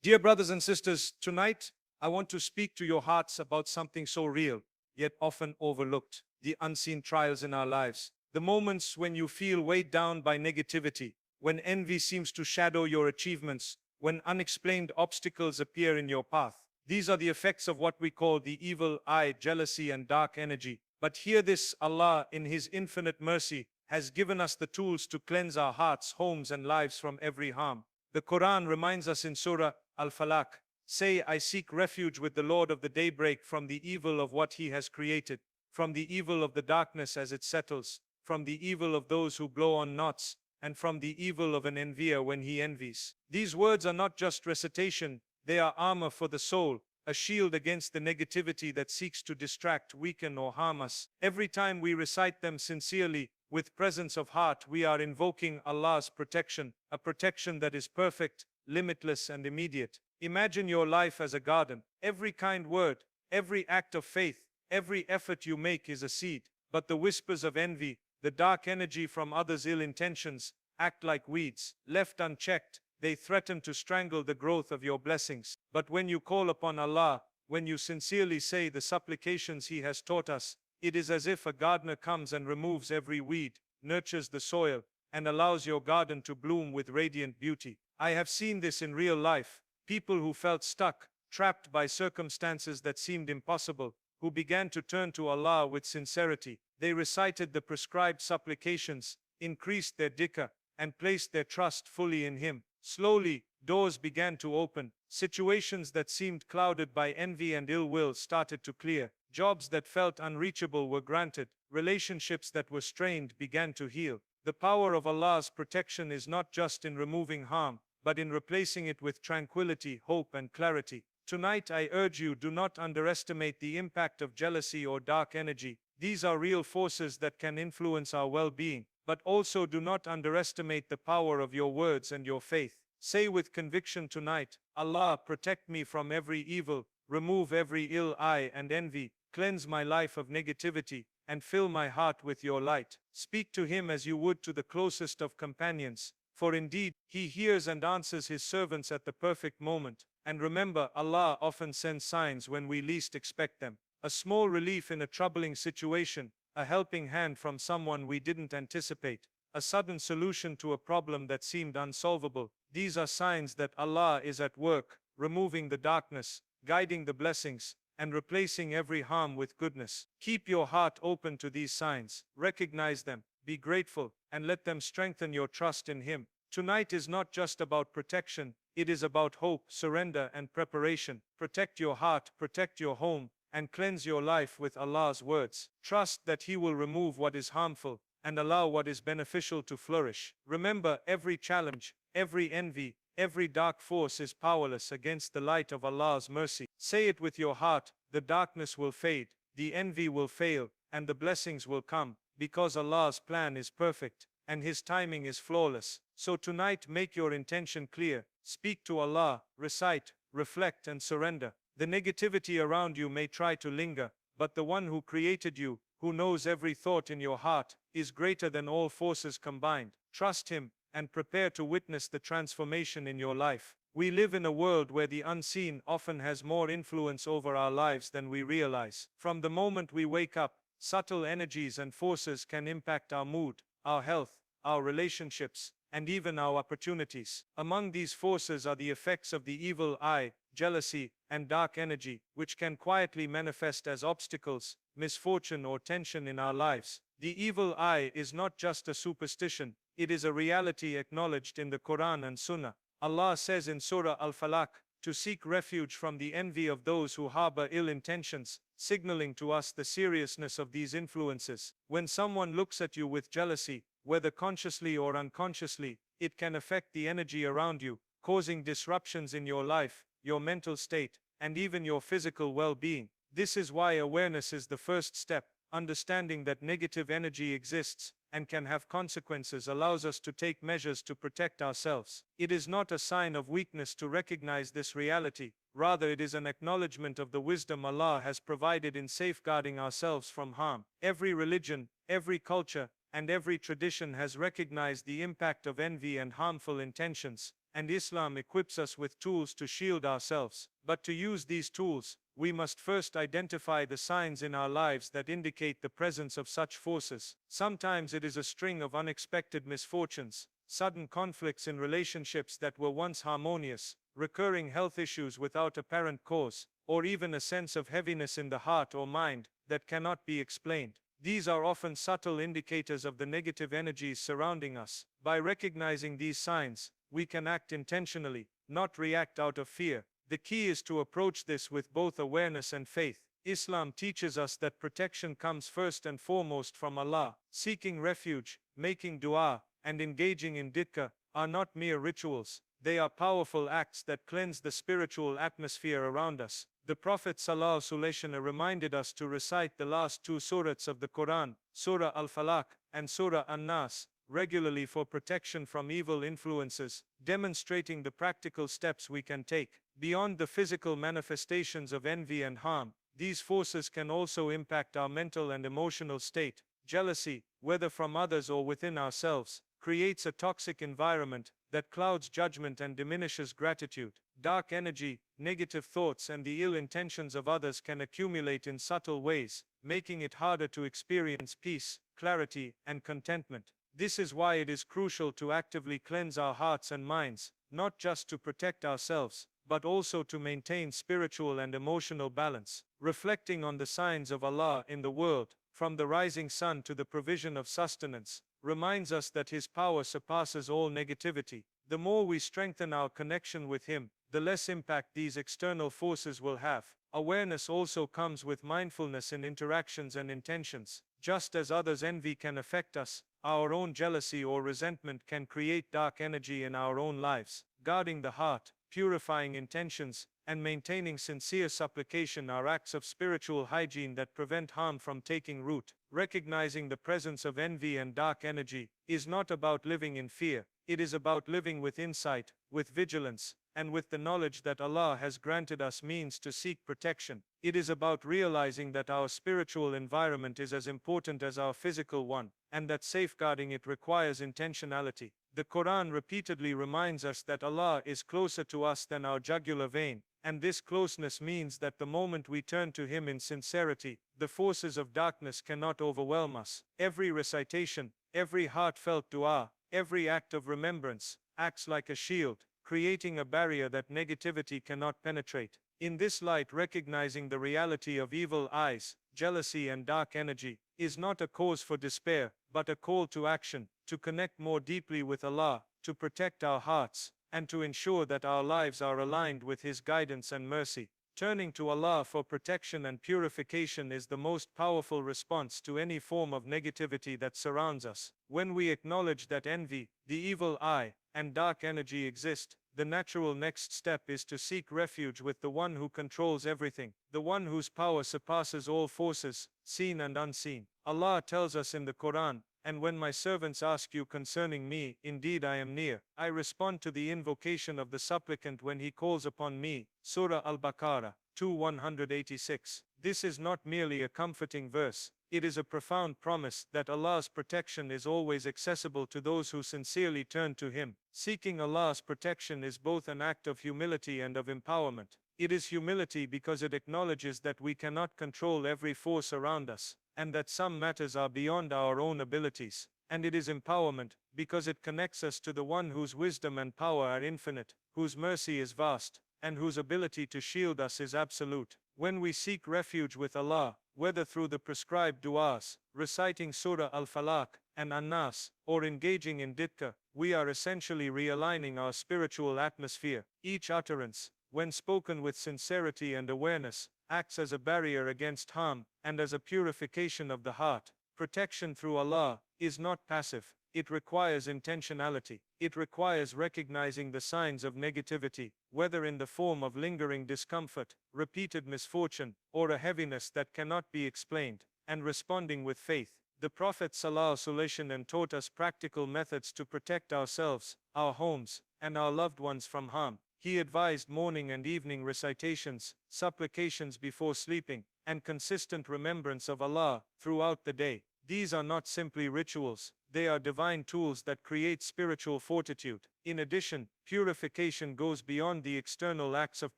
Dear brothers and sisters, tonight I want to speak to your hearts about something so real, yet often overlooked: the unseen trials in our lives. The moments when you feel weighed down by negativity, when envy seems to shadow your achievements, when unexplained obstacles appear in your path. These are the effects of what we call the evil eye, jealousy, and dark energy. But hear this: Allah, in His infinite mercy, has given us the tools to cleanse our hearts, homes, and lives from every harm. The Quran reminds us in Surah Al-Falaq, "Say, I seek refuge with the Lord of the daybreak from the evil of what He has created, from the evil of the darkness as it settles, from the evil of those who blow on knots, and from the evil of an envier when he envies." These words are not just recitation, they are armor for the soul, a shield against the negativity that seeks to distract, weaken, or harm us. Every time we recite them sincerely, with presence of heart, we are invoking Allah's protection, a protection that is perfect, limitless, and immediate. Imagine your life as a garden. Every kind word, every act of faith, every effort you make is a seed. But the whispers of envy, the dark energy from others' ill intentions, act like weeds. Left unchecked, they threaten to strangle the growth of your blessings. But when you call upon Allah, when you sincerely say the supplications He has taught us, it is as if a gardener comes and removes every weed, nurtures the soil, and allows your garden to bloom with radiant beauty. I have seen this in real life. People who felt stuck, trapped by circumstances that seemed impossible, who began to turn to Allah with sincerity. They recited the prescribed supplications, increased their dhikr, and placed their trust fully in Him. Slowly, doors began to open. Situations that seemed clouded by envy and ill will started to clear. Jobs that felt unreachable were granted. Relationships that were strained began to heal. The power of Allah's protection is not just in removing harm, but in replacing it with tranquility, hope, and clarity. Tonight I urge you, do not underestimate the impact of jealousy or dark energy. These are real forces that can influence our well-being. But also do not underestimate the power of your words and your faith. Say with conviction tonight, Allah, protect me from every evil, remove every ill eye and envy, cleanse my life of negativity, and fill my heart with your light. Speak to Him as you would to the closest of companions, for indeed, He hears and answers His servants at the perfect moment. And remember, Allah often sends signs when we least expect them. A small relief in a troubling situation, a helping hand from someone we didn't anticipate, a sudden solution to a problem that seemed unsolvable. These are signs that Allah is at work, removing the darkness, guiding the blessings, and replacing every harm with goodness. Keep your heart open to these signs, recognize them, be grateful, and let them strengthen your trust in Him. Tonight is not just about protection, it is about hope, surrender, and preparation. Protect your heart, protect your home, and cleanse your life with Allah's words. Trust that He will remove what is harmful and allow what is beneficial to flourish. Remember, every challenge, every envy, every dark force is powerless against the light of Allah's mercy. Say it with your heart: the darkness will fade, the envy will fail, and the blessings will come, because Allah's plan is perfect and His timing is flawless. So tonight, make your intention clear. Speak to Allah, recite, reflect, and surrender. The negativity around you may try to linger, but the One who created you, who knows every thought in your heart, is greater than all forces combined. Trust Him, and prepare to witness the transformation in your life. We live in a world where the unseen often has more influence over our lives than we realize. From the moment we wake up, subtle energies and forces can impact our mood, our health, our relationships, and even our opportunities. Among these forces are the effects of the evil eye, jealousy, and dark energy, which can quietly manifest as obstacles, misfortune, or tension in our lives. The evil eye is not just a superstition, it is a reality acknowledged in the Quran and Sunnah. Allah says in Surah Al-Falaq, to seek refuge from the envy of those who harbor ill intentions, signaling to us the seriousness of these influences. When someone looks at you with jealousy, whether consciously or unconsciously, it can affect the energy around you, causing disruptions in your life, your mental state, and even your physical well-being. This is why awareness is the first step. Understanding that negative energy exists and can have consequences allows us to take measures to protect ourselves. It is not a sign of weakness to recognize this reality. Rather, it is an acknowledgement of the wisdom Allah has provided in safeguarding ourselves from harm. Every religion, every culture, and every tradition has recognized the impact of envy and harmful intentions, and Islam equips us with tools to shield ourselves. But to use these tools, we must first identify the signs in our lives that indicate the presence of such forces. Sometimes it is a string of unexpected misfortunes, sudden conflicts in relationships that were once harmonious, recurring health issues without apparent cause, or even a sense of heaviness in the heart or mind that cannot be explained. These are often subtle indicators of the negative energies surrounding us. By recognizing these signs, we can act intentionally, not react out of fear. The key is to approach this with both awareness and faith. Islam teaches us that protection comes first and foremost from Allah. Seeking refuge, making dua, and engaging in dhikr are not mere rituals. They are powerful acts that cleanse the spiritual atmosphere around us. The Prophet ﷺ reminded us to recite the last two surahs of the Quran, Surah Al-Falaq and Surah An-Nas, regularly for protection from evil influences, demonstrating the practical steps we can take. Beyond the physical manifestations of envy and harm, these forces can also impact our mental and emotional state. Jealousy, whether from others or within ourselves, creates a toxic environment that clouds judgment and diminishes gratitude. Dark energy, negative thoughts, and the ill intentions of others can accumulate in subtle ways, making it harder to experience peace, clarity, and contentment. This is why it is crucial to actively cleanse our hearts and minds, not just to protect ourselves, but also to maintain spiritual and emotional balance. Reflecting on the signs of Allah in the world, from the rising sun to the provision of sustenance, reminds us that His power surpasses all negativity. The more we strengthen our connection with Him, the less impact these external forces will have. Awareness also comes with mindfulness in interactions and intentions. Just as others' envy can affect us, our own jealousy or resentment can create dark energy in our own lives. Guarding the heart, purifying intentions, and maintaining sincere supplication are acts of spiritual hygiene that prevent harm from taking root. Recognizing the presence of envy and dark energy is not about living in fear. It is about living with insight, with vigilance, and with the knowledge that Allah has granted us means to seek protection. It is about realizing that our spiritual environment is as important as our physical one, and that safeguarding it requires intentionality. The Quran repeatedly reminds us that Allah is closer to us than our jugular vein, and this closeness means that the moment we turn to Him in sincerity, the forces of darkness cannot overwhelm us. Every recitation, every heartfelt dua, every act of remembrance, acts like a shield, creating a barrier that negativity cannot penetrate. In this light, recognizing the reality of evil eyes, jealousy, and dark energy is not a cause for despair, but a call to action, to connect more deeply with Allah, to protect our hearts, and to ensure that our lives are aligned with His guidance and mercy. Turning to Allah for protection and purification is the most powerful response to any form of negativity that surrounds us. When we acknowledge that envy, the evil eye, and dark energy exist, the natural next step is to seek refuge with the One who controls everything, the One whose power surpasses all forces, seen and unseen. Allah tells us in the Quran, "And when my servants ask you concerning me, indeed I am near. I respond to the invocation of the supplicant when he calls upon me." Surah Al-Baqarah 2:186. This is not merely a comforting verse, it is a profound promise that Allah's protection is always accessible to those who sincerely turn to Him. Seeking Allah's protection is both an act of humility and of empowerment. It is humility because it acknowledges that we cannot control every force around us, and that some matters are beyond our own abilities. And it is empowerment because it connects us to the One whose wisdom and power are infinite, whose mercy is vast, and whose ability to shield us is absolute. When we seek refuge with Allah, whether through the prescribed du'as, reciting Surah Al-Falaq and An-Nas, or engaging in dhikr, we are essentially realigning our spiritual atmosphere. Each utterance, when spoken with sincerity and awareness, acts as a barrier against harm and as a purification of the heart. Protection through Allah is not passive. It requires intentionality. It requires recognizing the signs of negativity, whether in the form of lingering discomfort, repeated misfortune, or a heaviness that cannot be explained, and responding with faith. The Prophet ﷺ taught us practical methods to protect ourselves, our homes, and our loved ones from harm. He advised morning and evening recitations, supplications before sleeping, and consistent remembrance of Allah throughout the day. These are not simply rituals, they are divine tools that create spiritual fortitude. In addition, purification goes beyond the external acts of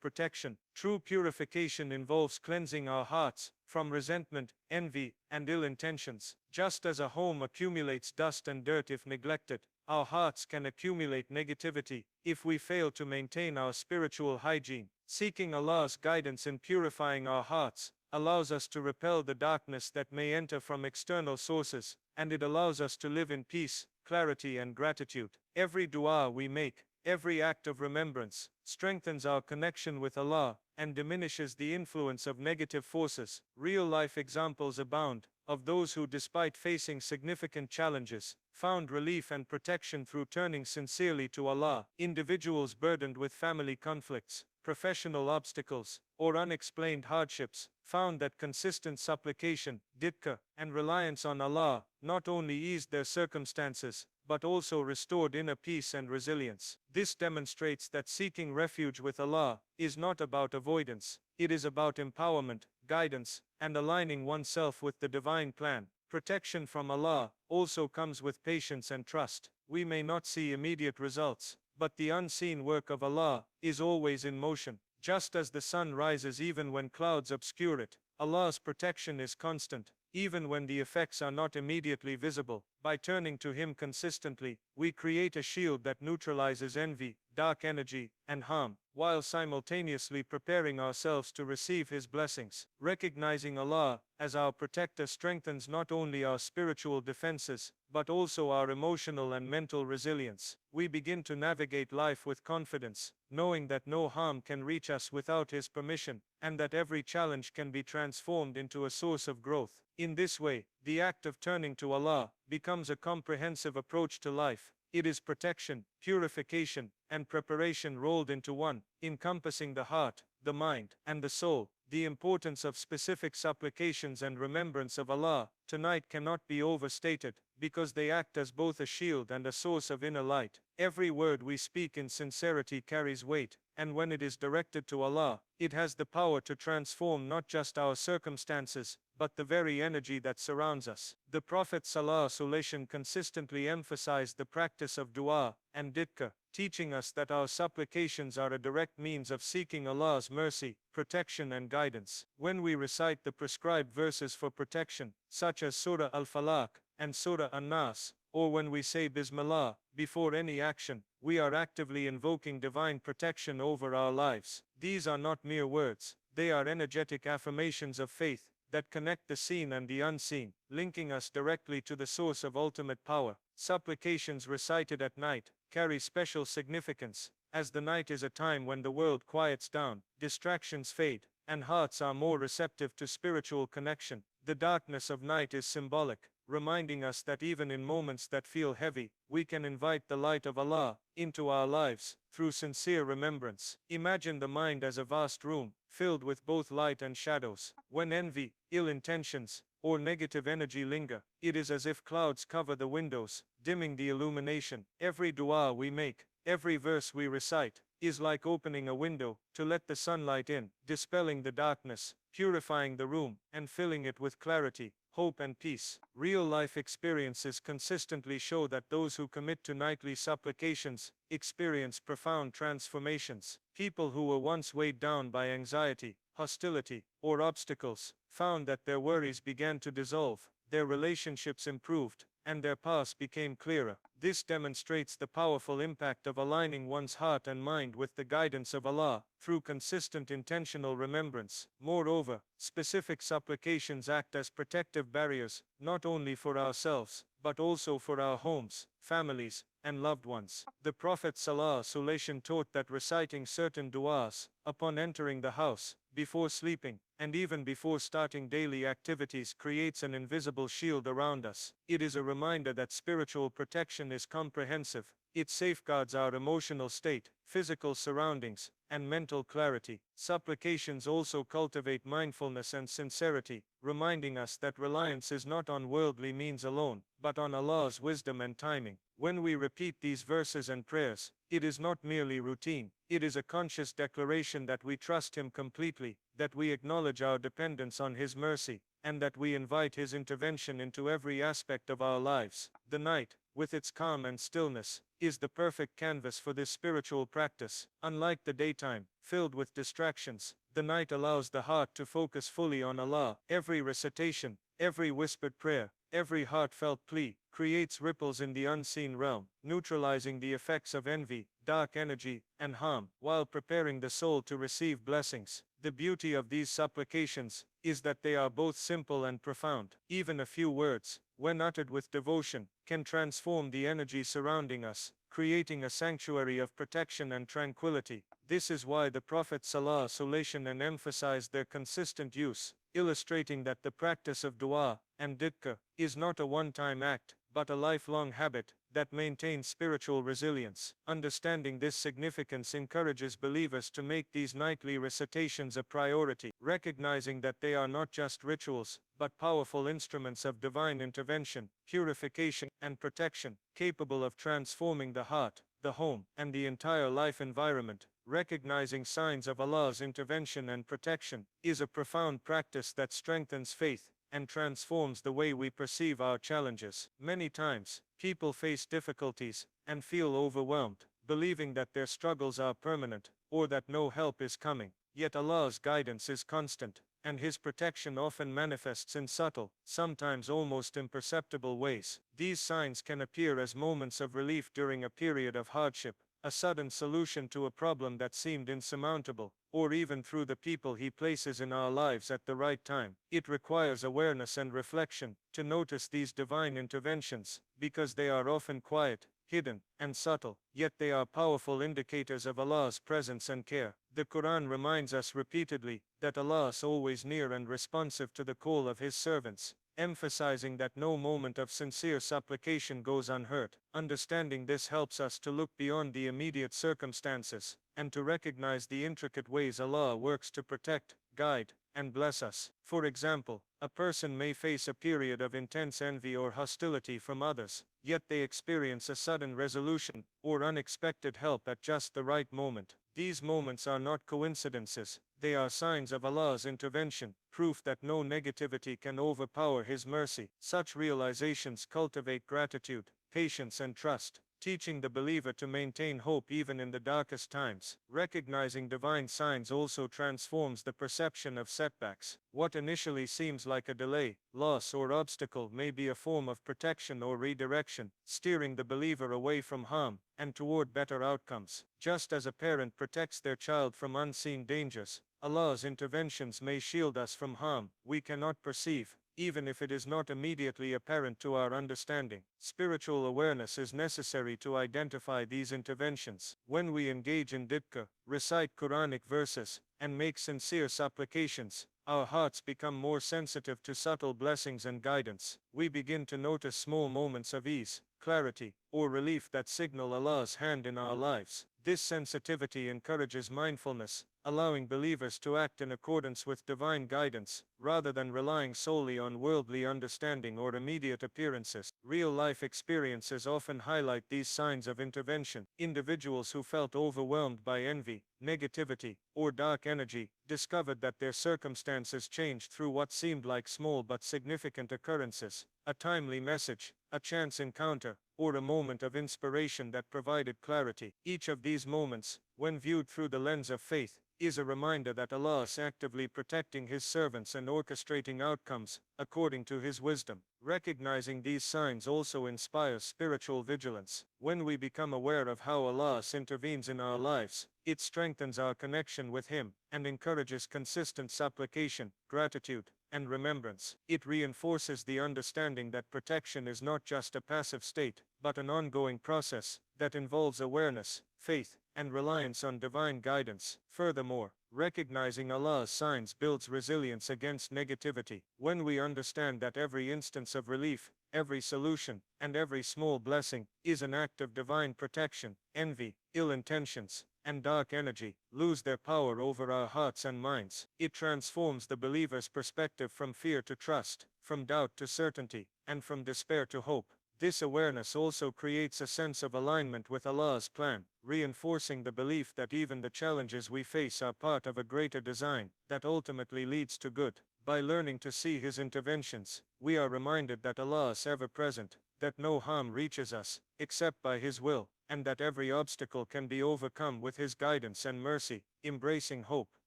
protection. True purification involves cleansing our hearts from resentment, envy, and ill intentions. Just as a home accumulates dust and dirt if neglected, our hearts can accumulate negativity if we fail to maintain our spiritual hygiene. Seeking Allah's guidance in purifying our hearts allows us to repel the darkness that may enter from external sources, and it allows us to live in peace, clarity, and gratitude. Every dua we make, every act of remembrance, strengthens our connection with Allah and diminishes the influence of negative forces. Real-life examples abound of those who, despite facing significant challenges, found relief and protection through turning sincerely to Allah. Individuals burdened with family conflicts, professional obstacles, or unexplained hardships found that consistent supplication, dhikr, and reliance on Allah not only eased their circumstances, but also restored inner peace and resilience. This demonstrates that seeking refuge with Allah is not about avoidance, it is about empowerment, guidance, and aligning oneself with the divine plan. Protection from Allah also comes with patience and trust. We may not see immediate results, but the unseen work of Allah is always in motion. Just as the sun rises even when clouds obscure it, Allah's protection is constant, even when the effects are not immediately visible. By turning to Him consistently, we create a shield that neutralizes envy, dark energy, and harm, while simultaneously preparing ourselves to receive His blessings. Recognizing Allah as our protector strengthens not only our spiritual defenses, but also our emotional and mental resilience. We begin to navigate life with confidence, knowing that no harm can reach us without His permission, and that every challenge can be transformed into a source of growth. In this way, the act of turning to Allah becomes a comprehensive approach to life. It is protection, purification, and preparation rolled into one, encompassing the heart, the mind, and the soul. The importance of specific supplications and remembrance of Allah tonight cannot be overstated, because they act as both a shield and a source of inner light. Every word we speak in sincerity carries weight, and when it is directed to Allah, it has the power to transform not just our circumstances, but the very energy that surrounds us. The Prophet ﷺ consistently emphasized the practice of dua and dhikr, teaching us that our supplications are a direct means of seeking Allah's mercy, protection, and guidance. When we recite the prescribed verses for protection, such as Surah Al-Falaq and Surah An-Nas, or when we say Bismillah before any action, we are actively invoking divine protection over our lives. These are not mere words, they are energetic affirmations of faith that connect the seen and the unseen, linking us directly to the source of ultimate power. Supplications recited at night carry special significance, as the night is a time when the world quiets down, distractions fade, and hearts are more receptive to spiritual connection. The darkness of night is symbolic, reminding us that even in moments that feel heavy, we can invite the light of Allah into our lives through sincere remembrance. Imagine the mind as a vast room, filled with both light and shadows. When envy, ill intentions, or negative energy linger, it is as if clouds cover the windows, dimming the illumination. Every dua we make, every verse we recite, is like opening a window to let the sunlight in, dispelling the darkness, purifying the room, and filling it with clarity, hope, and peace. Real-life experiences consistently show that those who commit to nightly supplications experience profound transformations. People who were once weighed down by anxiety, hostility, or obstacles found that their worries began to dissolve, their relationships improved, and their paths became clearer. This demonstrates the powerful impact of aligning one's heart and mind with the guidance of Allah through consistent intentional remembrance. Moreover, specific supplications act as protective barriers, not only for ourselves, but also for our homes, families, and loved ones. The Prophet ﷺ taught that reciting certain du'as upon entering the house, before sleeping, and even before starting daily activities creates an invisible shield around us. It is a reminder that spiritual protection is comprehensive. It safeguards our emotional state, physical surroundings, and mental clarity. Supplications also cultivate mindfulness and sincerity, reminding us that reliance is not on worldly means alone, but on Allah's wisdom and timing. When we repeat these verses and prayers, it is not merely routine, It is a conscious declaration that we trust Him completely, that we acknowledge our dependence on His mercy, and that we invite His intervention into every aspect of our lives. The night, with its calm and stillness, is the perfect canvas for this spiritual practice. Unlike the daytime, filled with distractions, the night allows the heart to focus fully on Allah. Every recitation, every whispered prayer, every heartfelt plea, creates ripples in the unseen realm, neutralizing the effects of envy, dark energy, and harm, while preparing the soul to receive blessings. The beauty of these supplications is that they are both simple and profound. Even a few words, when uttered with devotion, can transform the energy surrounding us, creating a sanctuary of protection and tranquility. This is why the Prophet ﷺ emphasized their consistent use, illustrating that the practice of dua and dhikr is not a one-time act, but a lifelong habit that maintains spiritual resilience. Understanding this significance encourages believers to make these nightly recitations a priority, recognizing that they are not just rituals, but powerful instruments of divine intervention, purification, and protection, capable of transforming the heart, the home, and the entire life environment. Recognizing signs of Allah's intervention and protection is a profound practice that strengthens faith and transforms the way we perceive our challenges. Many times, people face difficulties and feel overwhelmed, believing that their struggles are permanent or that no help is coming. Yet Allah's guidance is constant, and His protection often manifests in subtle, sometimes almost imperceptible ways. These signs can appear as moments of relief during a period of hardship, a sudden solution to a problem that seemed insurmountable, or even through the people He places in our lives at the right time. It requires awareness and reflection to notice these divine interventions, because they are often quiet, hidden, and subtle, yet they are powerful indicators of Allah's presence and care. The Quran reminds us repeatedly that Allah is always near and responsive to the call of His servants, emphasizing that no moment of sincere supplication goes unheard. Understanding this helps us to look beyond the immediate circumstances and to recognize the intricate ways Allah works to protect, guide, and bless us. For example, a person may face a period of intense envy or hostility from others, yet they experience a sudden resolution or unexpected help at just the right moment. These moments are not coincidences, they are signs of Allah's intervention, proof that no negativity can overpower His mercy. Such realizations cultivate gratitude, patience, and trust, teaching the believer to maintain hope even in the darkest times. Recognizing divine signs also transforms the perception of setbacks. What initially seems like a delay, loss, or obstacle may be a form of protection or redirection, steering the believer away from harm and toward better outcomes. Just as a parent protects their child from unseen dangers, Allah's interventions may shield us from harm we cannot perceive, even if it is not immediately apparent to our understanding. Spiritual awareness is necessary to identify these interventions. When we engage in dhikr, recite Quranic verses, and make sincere supplications, our hearts become more sensitive to subtle blessings and guidance. We begin to notice small moments of ease, clarity, or relief that signal Allah's hand in our lives. This sensitivity encourages mindfulness, allowing believers to act in accordance with divine guidance, rather than relying solely on worldly understanding or immediate appearances. Real-life experiences often highlight these signs of intervention. Individuals who felt overwhelmed by envy, negativity, or dark energy discovered that their circumstances changed through what seemed like small but significant occurrences. A timely message, a chance encounter, or a moment of inspiration that provided clarity. Each of these moments, when viewed through the lens of faith, is a reminder that Allah is actively protecting His servants and orchestrating outcomes according to His wisdom. Recognizing these signs also inspires spiritual vigilance. When we become aware of how Allah intervenes in our lives, it strengthens our connection with Him and encourages consistent supplication, gratitude, and remembrance. It reinforces the understanding that protection is not just a passive state, but an ongoing process that involves awareness, faith, and reliance on divine guidance. Furthermore, recognizing Allah's signs builds resilience against negativity. When we understand that every instance of relief, every solution, and every small blessing is an act of divine protection, envy, ill intentions, and dark energy lose their power over our hearts and minds. It transforms the believer's perspective from fear to trust, from doubt to certainty, and from despair to hope. This awareness also creates a sense of alignment with Allah's plan, reinforcing the belief that even the challenges we face are part of a greater design that ultimately leads to good. By learning to see His interventions, we are reminded that Allah is ever present, that no harm reaches us, except by His will, and that every obstacle can be overcome with His guidance and mercy. Embracing hope,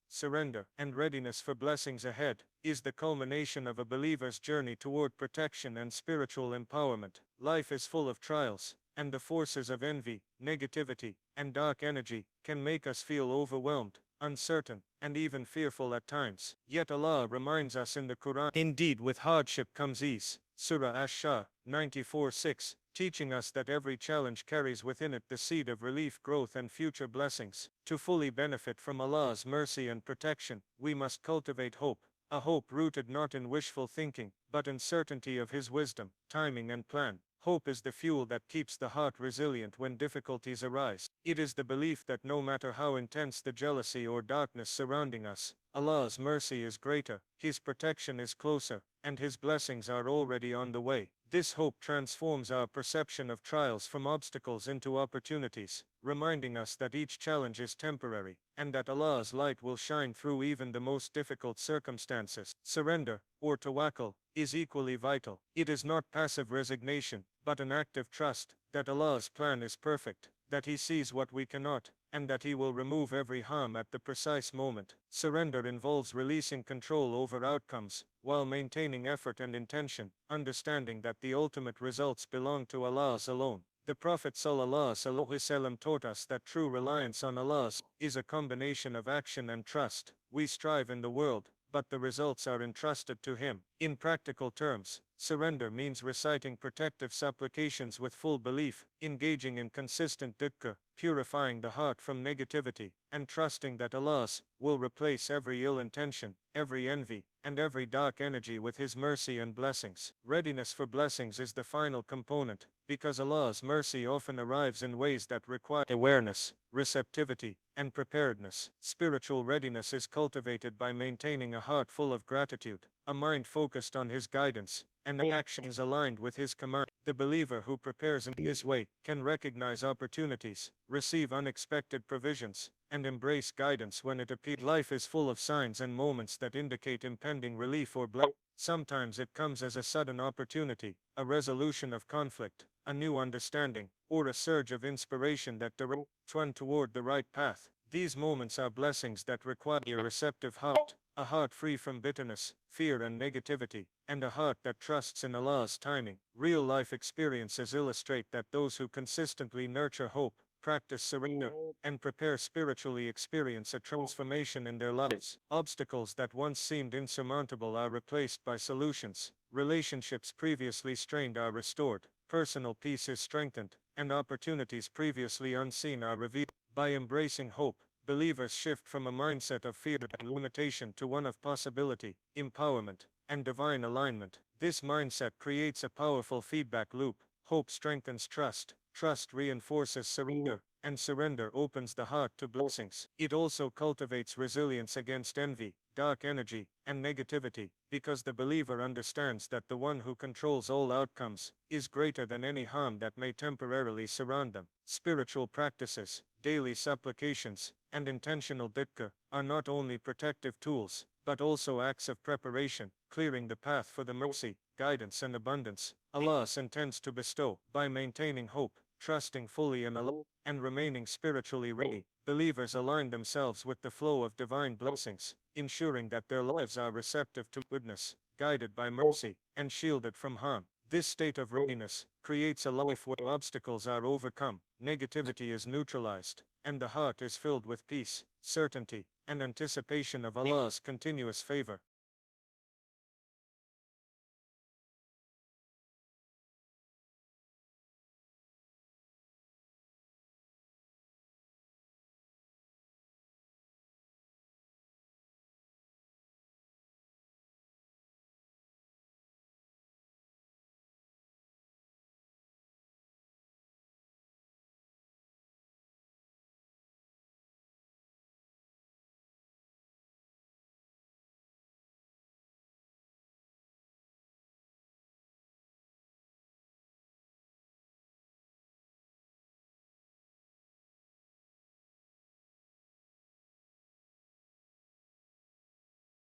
surrender, and readiness for blessings ahead is the culmination of a believer's journey toward protection and spiritual empowerment. Life is full of trials, and the forces of envy, negativity, and dark energy can make us feel overwhelmed, uncertain, and even fearful at times. Yet Allah reminds us in the Quran, indeed with hardship comes ease. Surah Ash-Shah, 94:6, teaching us that every challenge carries within it the seed of relief, growth, and future blessings. To fully benefit from Allah's mercy and protection, we must cultivate hope, a hope rooted not in wishful thinking, but in certainty of His wisdom, timing, and plan. Hope is the fuel that keeps the heart resilient when difficulties arise. It is the belief that no matter how intense the jealousy or darkness surrounding us, Allah's mercy is greater, His protection is closer, and His blessings are already on the way. This hope transforms our perception of trials from obstacles into opportunities, reminding us that each challenge is temporary, and that Allah's light will shine through even the most difficult circumstances. Surrender, or tawakkul, is equally vital. It is not passive resignation, but an active trust that Allah's plan is perfect, that He sees what we cannot, and that He will remove every harm at the precise moment. Surrender involves releasing control over outcomes, while maintaining effort and intention, understanding that the ultimate results belong to Allah alone. The Prophet ﷺ taught us that true reliance on Allah is a combination of action and trust. We strive in the world, but the results are entrusted to Him. In practical terms, surrender means reciting protective supplications with full belief, engaging in consistent dhikr, purifying the heart from negativity, and trusting that Allah will replace every ill intention, every envy, and every dark energy with His mercy and blessings. Readiness for blessings is the final component, because Allah's mercy often arrives in ways that require awareness, receptivity, and preparedness. Spiritual readiness is cultivated by maintaining a heart full of gratitude, a mind focused on His guidance, and actions aligned with His command. The believer who prepares in this way can recognize opportunities, receive unexpected provisions, and embrace guidance when it appears. Life is full of signs and moments that indicate impending relief or blessing. Sometimes it comes as a sudden opportunity, a resolution of conflict, a new understanding, or a surge of inspiration that directs one toward the right path. These moments are blessings that require a receptive heart, a heart free from bitterness, fear, and negativity, and a heart that trusts in Allah's timing. Real-life experiences illustrate that those who consistently nurture hope, practice surrender, and prepare spiritually experience a transformation in their lives. Obstacles that once seemed insurmountable are replaced by solutions. Relationships previously strained are restored. Personal peace is strengthened, and opportunities previously unseen are revealed. By embracing hope, believers shift from a mindset of fear and limitation to one of possibility, empowerment, and divine alignment. This mindset creates a powerful feedback loop. Hope strengthens trust, trust reinforces surrender, and surrender opens the heart to blessings. It also cultivates resilience against envy, dark energy, and negativity, because the believer understands that the one who controls all outcomes is greater than any harm that may temporarily surround them. Spiritual practices, daily supplications, and intentional dhikr are not only protective tools, but also acts of preparation, clearing the path for the mercy, guidance, and abundance Allah intends to bestow. By maintaining hope, trusting fully in Allah, and remaining spiritually ready, believers align themselves with the flow of divine blessings, ensuring that their lives are receptive to goodness, guided by mercy, and shielded from harm. This state of readiness creates a life where obstacles are overcome, negativity is neutralized, and the heart is filled with peace, certainty, and anticipation of Allah's continuous favor.